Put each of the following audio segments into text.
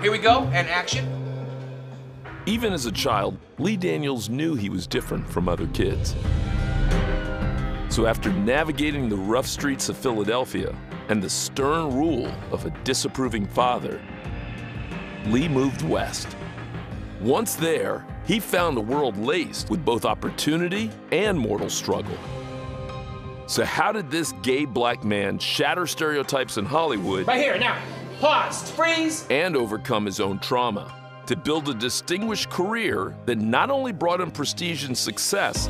Here we go, and action. Even as a child, Lee Daniels knew he was different from other kids. So after navigating the rough streets of Philadelphia and the stern rule of a disapproving father, Lee moved west. Once there, he found a world laced with both opportunity and mortal struggle. So how did this gay black man shatter stereotypes in Hollywood Right here, now, pause, freeze. and overcome his own trauma to build a distinguished career that not only brought him prestige and success,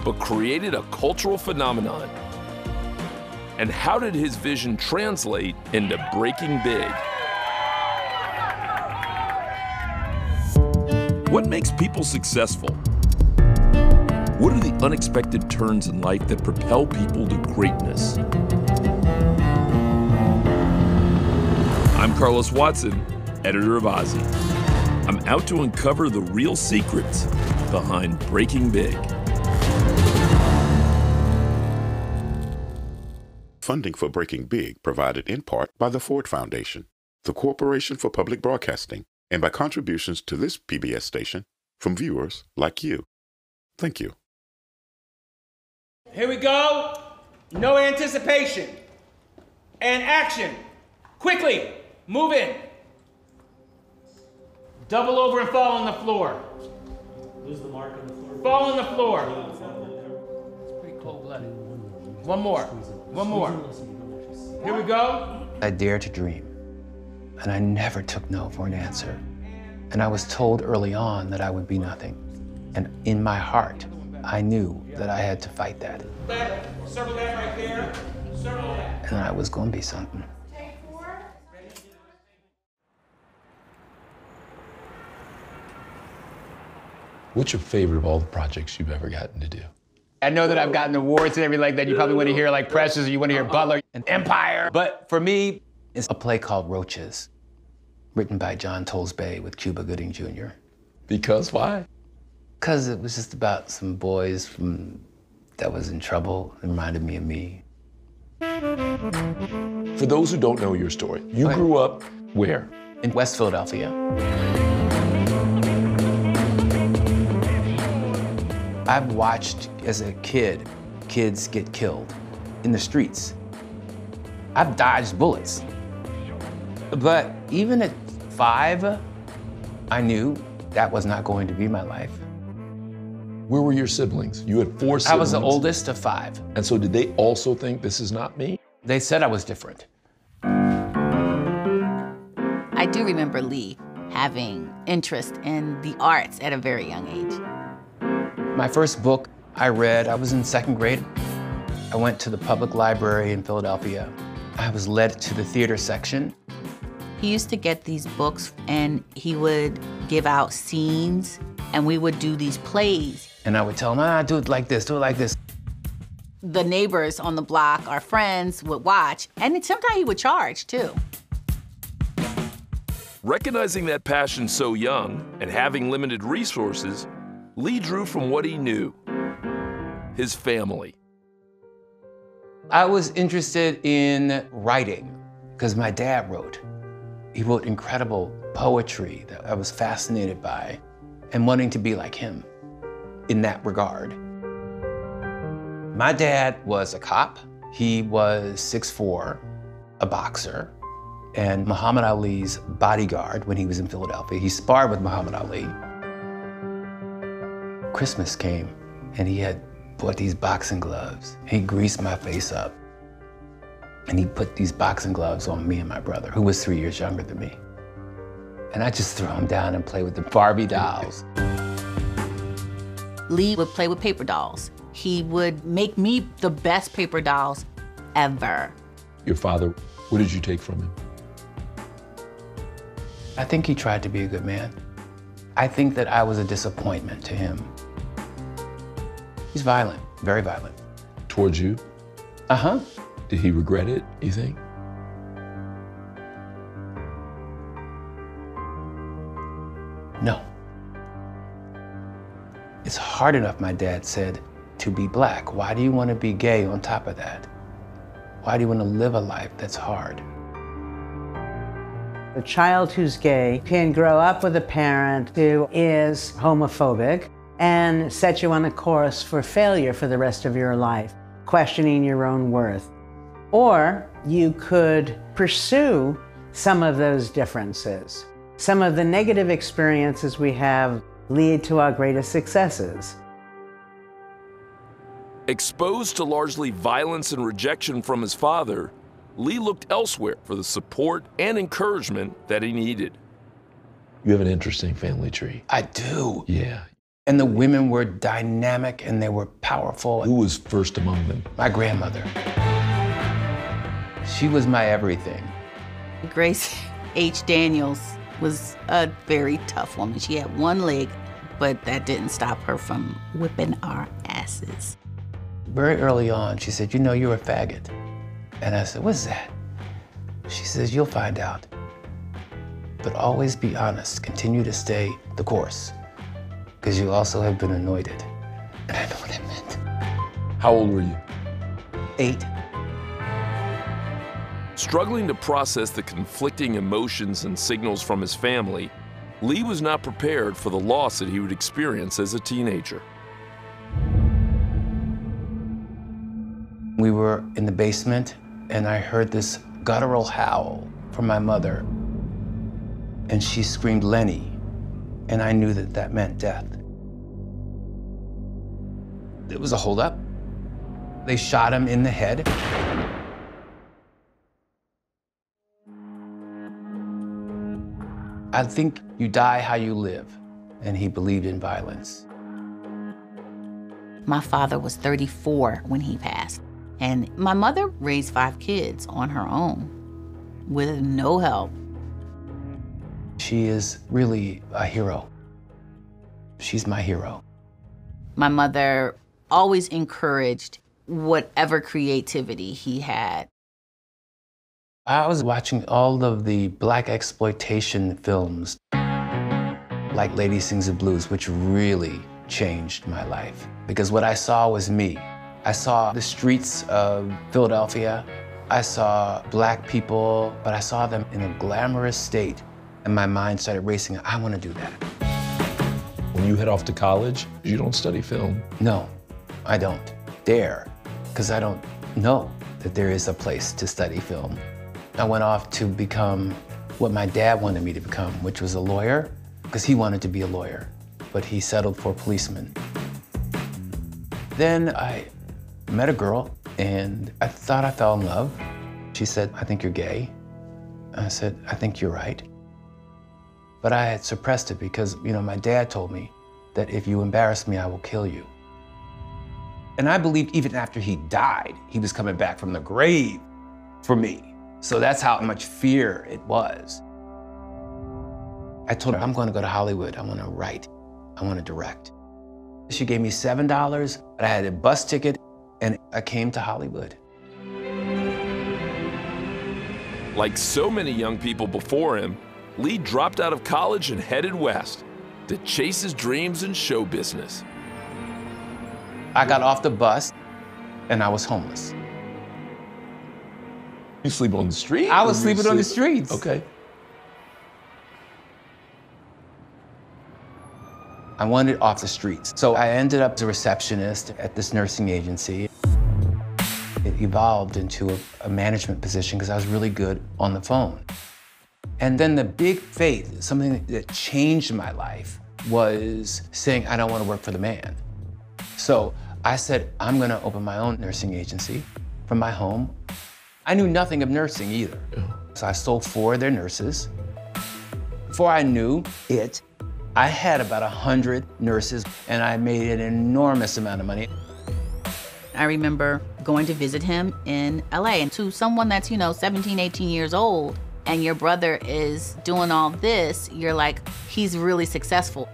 but created a cultural phenomenon? And how did his vision translate into breaking big? What makes people successful? What are the unexpected turns in life that propel people to greatness? I'm Carlos Watson, editor of OZY. I'm out to uncover the real secrets behind breaking big. Funding for Breaking Big provided in part by the Ford Foundation, the Corporation for Public Broadcasting, and by contributions to this PBS station from viewers like you. Thank you. Here we go. No anticipation. And action. Quickly, move in. Double over and fall on the floor. Lose the mark on the floor. Fall on the floor. It's pretty cold-blooded. One more. One more. Here we go. I dared to dream, and I never took no for an answer. And I was told early on that I would be nothing. And in my heart, I knew that I had to fight that. Circle that right there. Circle that. And I was going to be something. What's your favorite of all the projects you've ever gotten to do? I know that I've gotten awards and everything like that. You probably want to hear like Precious, or you want to hear Butler and Empire. But for me, it's a play called Roaches, written by John Tollesby with Cuba Gooding Jr. Because why? Because it was just about some boys that was in trouble. It reminded me of me. For those who don't know your story, you grew up where? In West Philadelphia. I've watched as a kid, kids get killed in the streets. I've dodged bullets. But even at 5, I knew that was not going to be my life. Where were your siblings? You had 4 siblings. I was the oldest of 5. And so did they also think this is not me? They said I was different. I do remember Lee having interest in the arts at a very young age. My first book I read, I was in 2nd grade. I went to the public library in Philadelphia. I was led to the theater section. He used to get these books and he would give out scenes and we would do these plays. And I would tell him, do it like this, do it like this. The neighbors on the block, our friends, would watch, and sometimes he would charge too. Recognizing that passion so young and having limited resources, Lee drew from what he knew, his family. I was interested in writing because my dad wrote. He wrote incredible poetry that I was fascinated by and wanting to be like him in that regard. My dad was a cop. He was 6'4", a boxer, and Muhammad Ali's bodyguard when he was in Philadelphia. He sparred with Muhammad Ali. Christmas came, and he had bought these boxing gloves. He greased my face up, and he put these boxing gloves on me and my brother, who was 3 years younger than me. And I just threw him down and played with the Barbie dolls. Lee would play with paper dolls. He would make me the best paper dolls ever. Your father, what did you take from him? I think he tried to be a good man. I think that I was a disappointment to him. He's violent, very violent. Towards you? Uh-huh. Did he regret it, you think? No. It's hard enough, my dad said, to be black. Why do you want to be gay on top of that? Why do you want to live a life that's hard? A child who's gay can grow up with a parent who is homophobic and set you on a course for failure for the rest of your life, questioning your own worth. Or you could pursue some of those differences. Some of the negative experiences we have lead to our greatest successes. Exposed to largely violence and rejection from his father, Lee looked elsewhere for the support and encouragement that he needed. You have an interesting family tree. I do. Yeah. And the women were dynamic and they were powerful. Who was first among them? My grandmother. She was my everything. Grace H. Daniels was a very tough woman. She had one leg, but that didn't stop her from whipping our asses. Very early on, she said, "You know, you're a faggot." And I said, "What's that?" She says, "You'll find out. But always be honest. Continue to stay the course, because you also have been anointed." And I know what it meant. How old were you? 8. Struggling to process the conflicting emotions and signals from his family, Lee was not prepared for the loss that he would experience as a teenager. We were in the basement, and I heard this guttural howl from my mother. And she screamed, "Lenny." And I knew that that meant death. It was a holdup. They shot him in the head. I think you die how you live. And he believed in violence. My father was 34 when he passed. And my mother raised 5 kids on her own with no help. She is really a hero. She's my hero. My mother always encouraged whatever creativity he had. I was watching all of the black exploitation films, like Lady Sings the Blues, which really changed my life. Because what I saw was me. I saw the streets of Philadelphia. I saw black people, but I saw them in a glamorous state. And my mind started racing. I want to do that. When you head off to college, you don't study film. No, I don't dare, because I don't know that there is a place to study film. I went off to become what my dad wanted me to become, which was a lawyer, because he wanted to be a lawyer, but he settled for a policeman. Then I met a girl, and I thought I fell in love. She said, "I think you're gay." I said, "I think you're right." But I had suppressed it because, my dad told me that if you embarrass me, I will kill you. And I believed even after he died, he was coming back from the grave for me. So that's how much fear it was. I told her, I'm going to go to Hollywood. I want to write. I want to direct. She gave me $7, but I had a bus ticket, and I came to Hollywood. Like so many young people before him, Lee dropped out of college and headed west to chase his dreams in show business. I got off the bus, and I was homeless. You sleep on the street? I was sleeping on the streets. Okay. I wanted off the streets. So I ended up as a receptionist at this nursing agency. It evolved into a management position because I was really good on the phone. And then the big faith, something that changed my life, was saying, I don't want to work for the man. So I said, I'm going to open my own nursing agency from my home. I knew nothing of nursing either. So I sold 4 of their nurses. Before I knew it, I had about 100 nurses, and I made an enormous amount of money. I remember going to visit him in LA, and to someone that's, 17, 18 years old, and your brother is doing all this, you're like, he's really successful.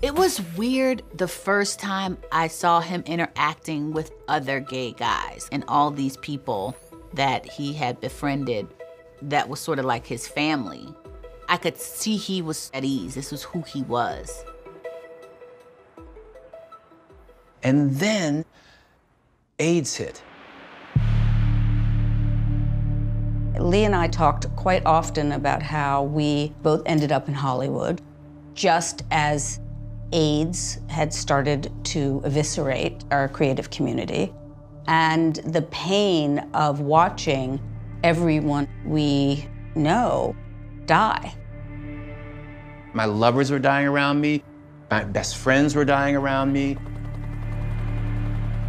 It was weird the first time I saw him interacting with other gay guys and all these people that he had befriended that was sort of like his family. I could see he was at ease. This was who he was. And then AIDS hit. Lee and I talked quite often about how we both ended up in Hollywood just as AIDS had started to eviscerate our creative community, and the pain of watching everyone we know die. My lovers were dying around me. My best friends were dying around me.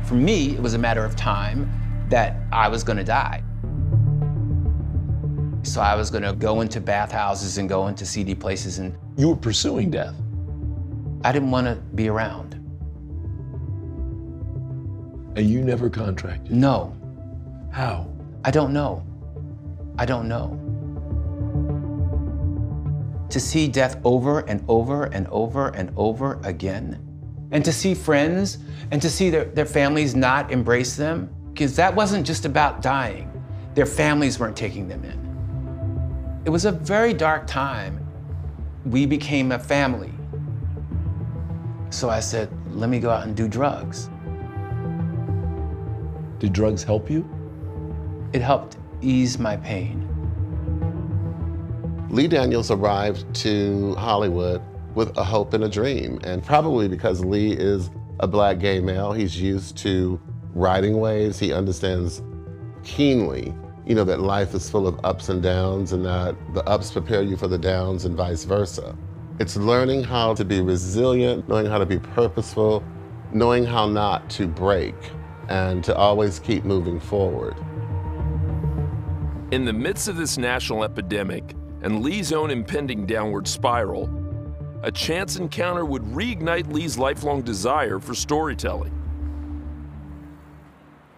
For me, it was a matter of time that I was gonna die. So I was gonna go into bathhouses and go into seedy places, and You were pursuing death. I didn't wanna be around. And you never contracted. No, How? I don't know. I don't know. To see death over and over and over and over again, and to see friends and to see their families not embrace them, because that wasn't just about dying. Their families weren't taking them in. It was a very dark time. We became a family. So I said, let me go out and do drugs. Did drugs help you? It helped ease my pain. Lee Daniels arrived to Hollywood with a hope and a dream, and probably because Lee is a Black gay male, he's used to riding waves. He understands keenly, that life is full of ups and downs, and that the ups prepare you for the downs and vice versa. It's learning how to be resilient, knowing how to be purposeful, knowing how not to break, and to always keep moving forward. In the midst of this national epidemic and Lee's own impending downward spiral, a chance encounter would reignite Lee's lifelong desire for storytelling.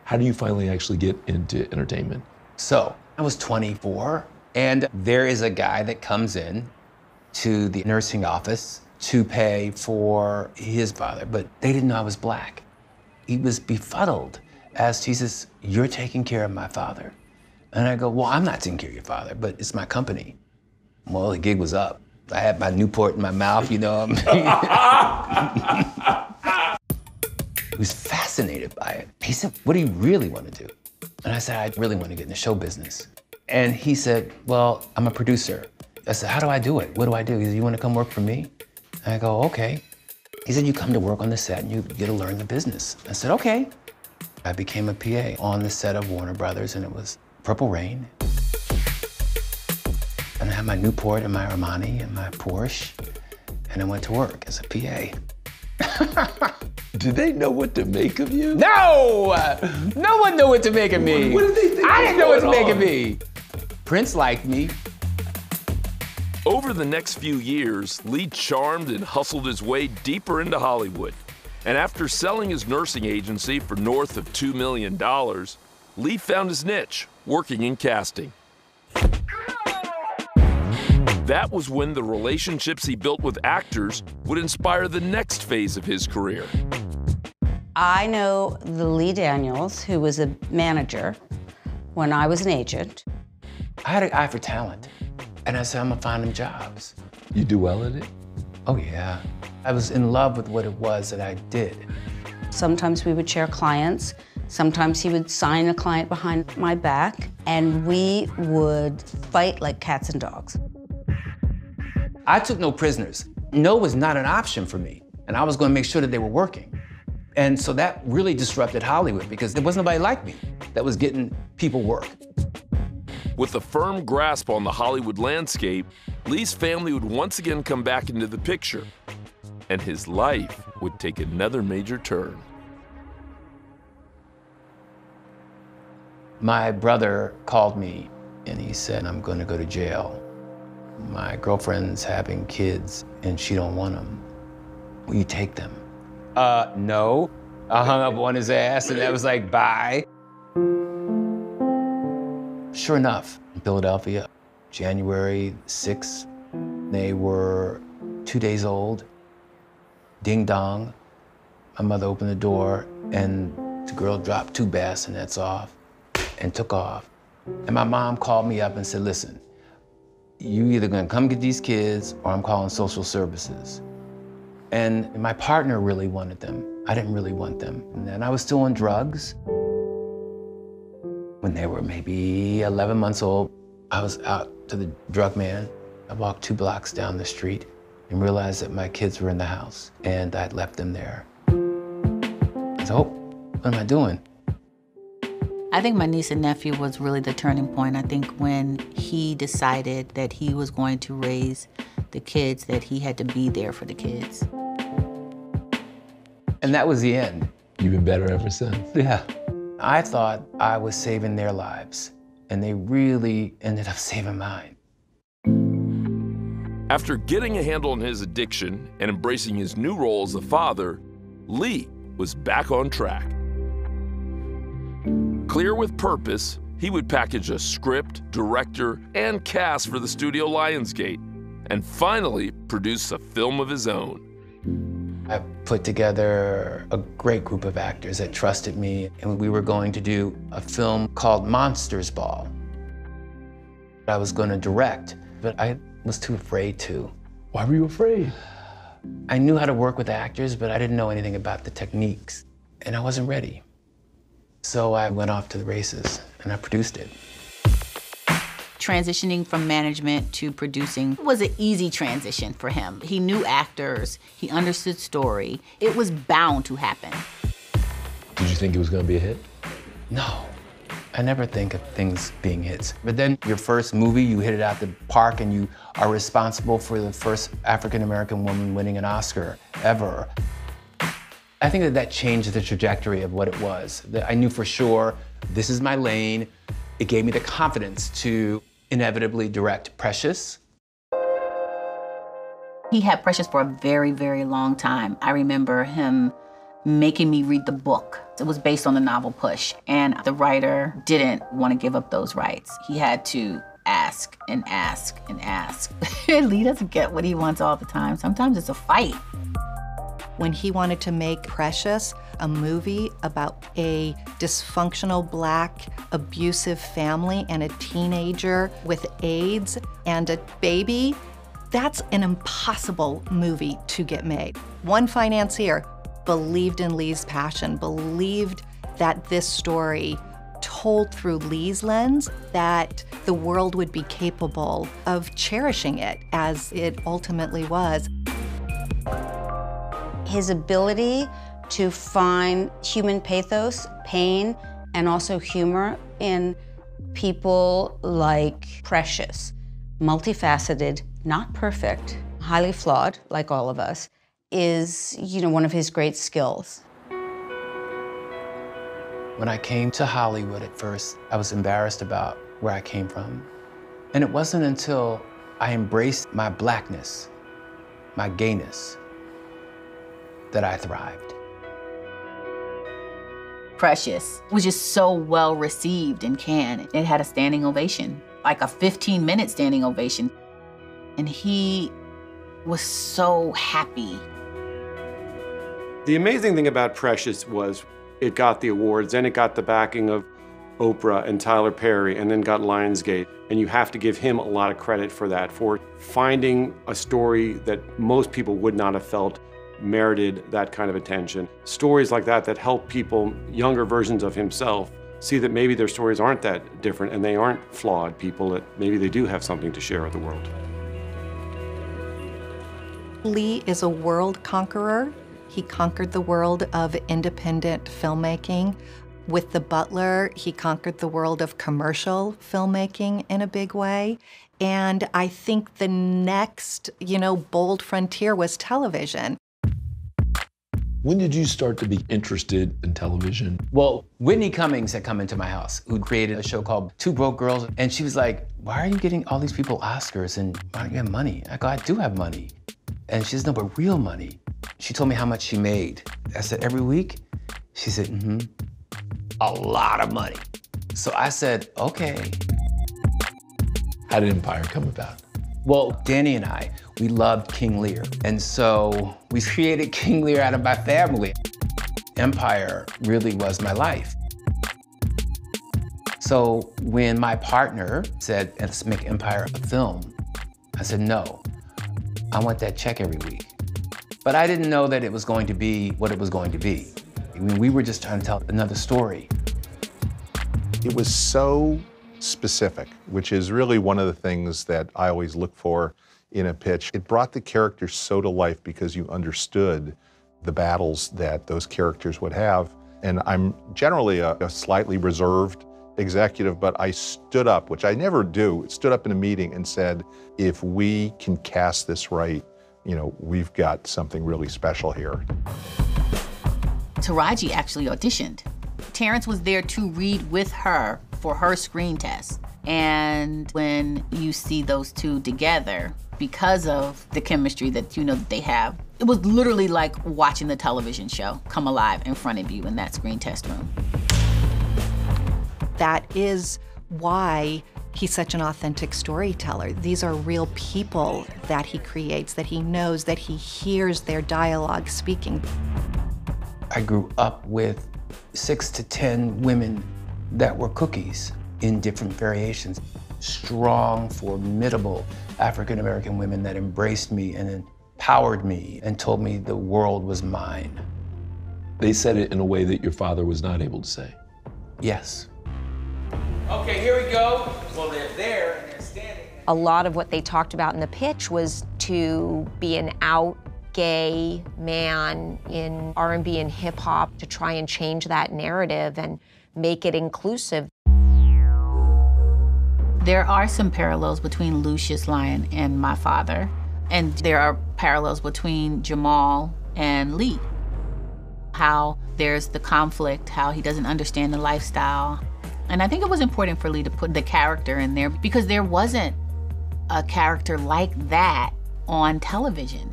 How do you finally actually get into entertainment? So I was 24, and there is a guy that comes in to the nursing office to pay for his father, but they didn't know I was Black. He was befuddled as he says, "You're taking care of my father." And I go, "Well, I'm not taking care of your father, but it's my company." Well, the gig was up. I had my Newport in my mouth, He was fascinated by it. He said, "What do you really want to do?" And I said, "I really want to get in the show business." And he said, "Well, I'm a producer." I said, "How do I do it? What do I do?" He said, "You want to come work for me?" And I go, "Okay." He said, "You come to work on the set and you get to learn the business." I said, "Okay." I became a PA on the set of Warner Brothers, and it was Purple Rain. And I had my Newport and my Armani and my Porsche, and I went to work as a PA. Did they know what to make of you? No! No one knew what to make of me. What did they think I didn't know what to was make of going me. Prince liked me. Over the next few years, Lee charmed and hustled his way deeper into Hollywood. And after selling his nursing agency for north of $2 million, Lee found his niche, working in casting. That was when the relationships he built with actors would inspire the next phase of his career. I know the Lee Daniels, who was a manager when I was an agent. I had an eye for talent, and I said, I'm gonna find him jobs. You do well at it? Oh yeah. I was in love with what it was that I did. Sometimes we would share clients. Sometimes he would sign a client behind my back, and we would fight like cats and dogs. I took no prisoners. No was not an option for me, and I was gonna make sure that they were working. And so that really disrupted Hollywood because there wasn't nobody like me that was getting people work. With a firm grasp on the Hollywood landscape, Lee's family would once again come back into the picture, and his life would take another major turn. My brother called me and he said, I'm gonna go to jail. My girlfriend's having kids and she don't want them. Will you take them? No. I hung up on his ass and I was like, bye. Sure enough, in Philadelphia, January 6th, they were 2 days old. Ding dong. My mother opened the door and the girl dropped 2 bassinets off and took off. And my mom called me up and said, listen, you either gonna come get these kids or I'm calling social services. And my partner really wanted them. I didn't really want them. And then I was still on drugs. When they were maybe 11 months old, I was out to the drug man. I walked 2 blocks down the street and realized that my kids were in the house and I'd left them there. I said, oh, what am I doing? I think my niece and nephew was really the turning point. I think when he decided that he was going to raise the kids, that he had to be there for the kids. And that was the end. You've been better ever since. Yeah. I thought I was saving their lives, and they really ended up saving mine. After getting a handle on his addiction and embracing his new role as a father, Lee was back on track. Clear with purpose, he would package a script, director, and cast for the studio Lionsgate, and finally produce a film of his own. I put together a great group of actors that trusted me, and we were going to do a film called Monsters Ball. I was going to direct, but I was too afraid to. Why were you afraid? I knew how to work with actors, but I didn't know anything about the techniques, and I wasn't ready. So I went off to the races, and I produced it. Transitioning from management to producing was an easy transition for him. He knew actors, he understood story. It was bound to happen. Did you think it was going to be a hit? No, I never think of things being hits. But then your first movie, you hit it out the park and you are responsible for the first African-American woman winning an Oscar ever. I think that changed the trajectory of what it was. That I knew for sure, this is my lane. It gave me the confidence to inevitably direct Precious. He had Precious for a very, very long time. I remember him making me read the book. It was based on the novel Push, and the writer didn't want to give up those rights. He had to ask and ask and ask. Lee doesn't get what he wants all the time. Sometimes it's a fight. When he wanted to make Precious a movie about a dysfunctional Black abusive family and a teenager with AIDS and a baby, that's an impossible movie to get made. One financier believed in Lee's passion, believed that this story told through Lee's lens, that the world would be capable of cherishing it as it ultimately was. His ability to find human pathos, pain, and also humor in people like Precious, multifaceted, not perfect, highly flawed, like all of us, is, one of his great skills. When I came to Hollywood at first, I was embarrassed about where I came from. And it wasn't until I embraced my Blackness, my gayness, that I thrived. Precious was just so well received in Cannes. It had a standing ovation, like a 15-minute standing ovation. And he was so happy. The amazing thing about Precious was it got the awards, and it got the backing of Oprah and Tyler Perry, and then got Lionsgate. And you have to give him a lot of credit for that, for finding a story that most people would not have felt merited that kind of attention. Stories like that that help people, younger versions of himself, see that maybe their stories aren't that different and they aren't flawed people, that maybe they do have something to share with the world. Lee is a world conqueror. He conquered the world of independent filmmaking. With The Butler, he conquered the world of commercial filmmaking in a big way. And I think the next, bold frontier was television. When did you start to be interested in television? Well, Whitney Cummings had come into my house, who created a show called Two Broke Girls. And she was like, why are you getting all these people Oscars and why don't you have money? I go, I do have money. And she says, no, but real money. She told me how much she made. I said, every week? She said, a lot of money. So I said, okay. How did Empire come about? Well, Danny and I, we loved King Lear. And so we created King Lear out of my family. Empire really was my life. So when my partner said, let's make Empire a film, I said, no, I want that check every week. But I didn't know that it was going to be what it was going to be. I mean, we were just trying to tell another story. It was so specific, which is really one of the things that I always look for in a pitch. It brought the characters so to life because you understood the battles that those characters would have. And I'm generally a slightly reserved executive, but I stood up, which I never do, stood up in a meeting and said, if we can cast this right, we've got something really special here. Taraji actually auditioned. Terrence was there to read with her for her screen test. And when you see those two together, because of the chemistry that that they have, it was literally like watching the television show come alive in front of you in that screen test room. That is why he's such an authentic storyteller. These are real people that he creates, that he knows, that he hears their dialogue speaking. I grew up with 6 to 10 women that were cookies in different variations. Strong, formidable African-American women that embraced me and empowered me and told me the world was mine. They said it in a way that your father was not able to say. Yes. Okay, here we go. Well, they're there and they're standing. A lot of what they talked about in the pitch was to be an out gay man in R&B and hip hop, to try and change that narrative and make it inclusive. There are some parallels between Lucius Lyon and my father, and there are parallels between Jamal and Lee. How there's the conflict, how he doesn't understand the lifestyle. And I think it was important for Lee to put the character in there because there wasn't a character like that on television.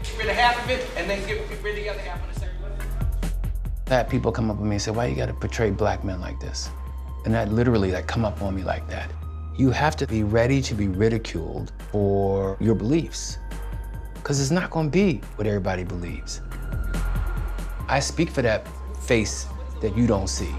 Get rid of half of it and then get rid of the other half on the second one. I had people come up to me and say, why you gotta portray black men like this? And that literally come up on me like that. You have to be ready to be ridiculed for your beliefs, because it's not gonna be what everybody believes. I speak for that face that you don't see.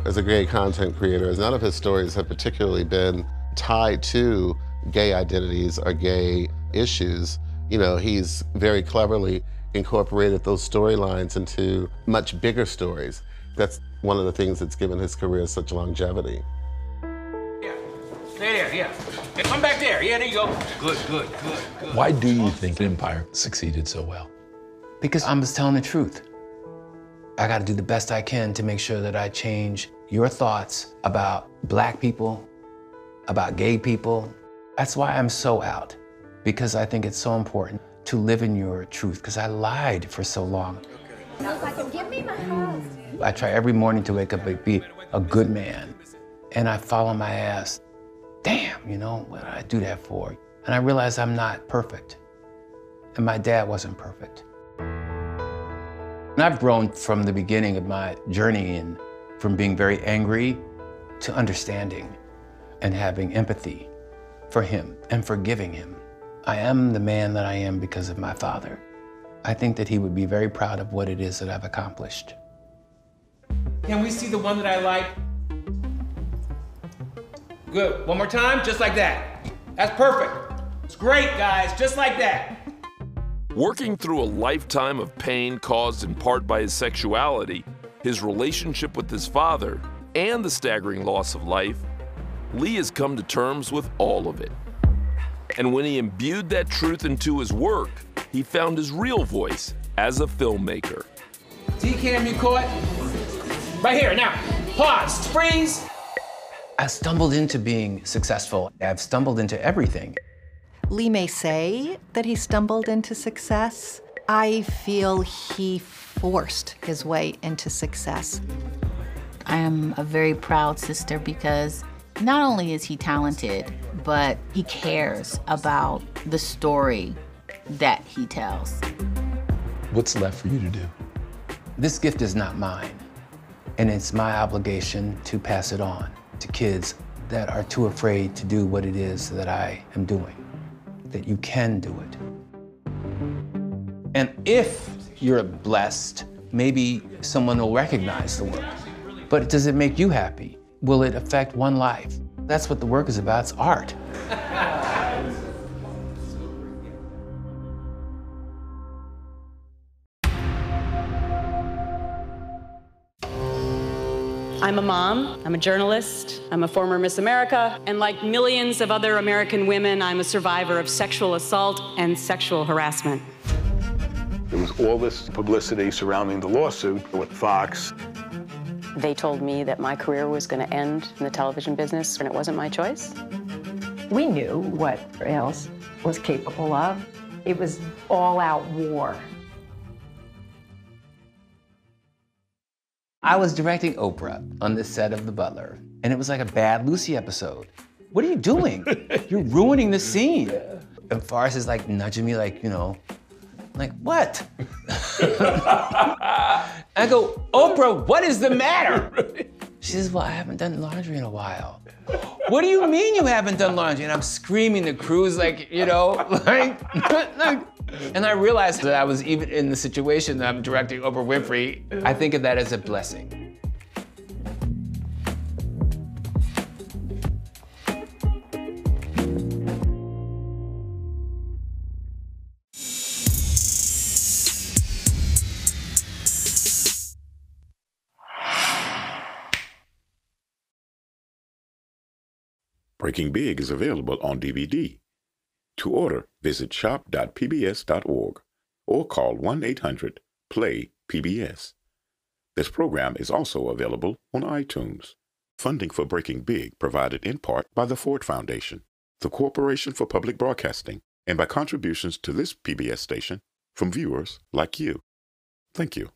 As a gay content creator, none of his stories have particularly been tied to gay identities or gay issues. He's very cleverly incorporated those storylines into much bigger stories. That's one of the things that's given his career such longevity. Yeah, stay there, yeah. Hey, come back there, yeah, there you go. Good, good, good, good. Why do you think Empire succeeded so well? Because I'm just telling the truth. I gotta do the best I can to make sure that I change your thoughts about black people, about gay people. That's why I'm so out, because I think it's so important to live in your truth, because I lied for so long. Give me my hug. I try every morning to wake up and be a good man, and I fall on my ass. Damn, what did I do that for? And I realize I'm not perfect, and my dad wasn't perfect. And I've grown from the beginning of my journey from being very angry to understanding and having empathy for him and forgiving him. I am the man that I am because of my father. I think that he would be very proud of what it is that I've accomplished. Can we see the one that I like? Good, one more time, just like that. That's perfect. It's great, guys, just like that. Working through a lifetime of pain caused in part by his sexuality, his relationship with his father, and the staggering loss of life, Lee has come to terms with all of it. And when he imbued that truth into his work, he found his real voice as a filmmaker. T-Cam, you caught? Right here, now, pause, freeze. I stumbled into being successful. I've stumbled into everything. Lee may say that he stumbled into success. I feel he forced his way into success. I am a very proud sister because not only is he talented, but he cares about the story that he tells. What's left for you to do? This gift is not mine, and it's my obligation to pass it on to kids that are too afraid to do what it is that I am doing, that you can do it. And if you're blessed, maybe someone will recognize the work. But does it make you happy? Will it affect one life? That's what the work is about, it's art. I'm a mom, I'm a journalist, I'm a former Miss America, and like millions of other American women, I'm a survivor of sexual assault and sexual harassment. There was all this publicity surrounding the lawsuit with Fox. They told me that my career was going to end in the television business, and it wasn't my choice. We knew what Ailes was capable of. It was all-out war. I was directing Oprah on the set of The Butler, and it was like a Bad Lucy episode. What are you doing? You're ruining the scene. And Forrest is like nudging me like, you know, like, what? I go, Oprah, what is the matter? She says, well, I haven't done laundry in a while. What do you mean you haven't done laundry? And I'm screaming, the crew's like, you know, like, and I realized that I was even in the situation that I'm directing Oprah Winfrey. I think of that as a blessing. Breaking Big is available on DVD. To order, visit shop.pbs.org or call 1-800-PLAY-PBS. This program is also available on iTunes. Funding for Breaking Big provided in part by the Ford Foundation, the Corporation for Public Broadcasting, and by contributions to this PBS station from viewers like you. Thank you.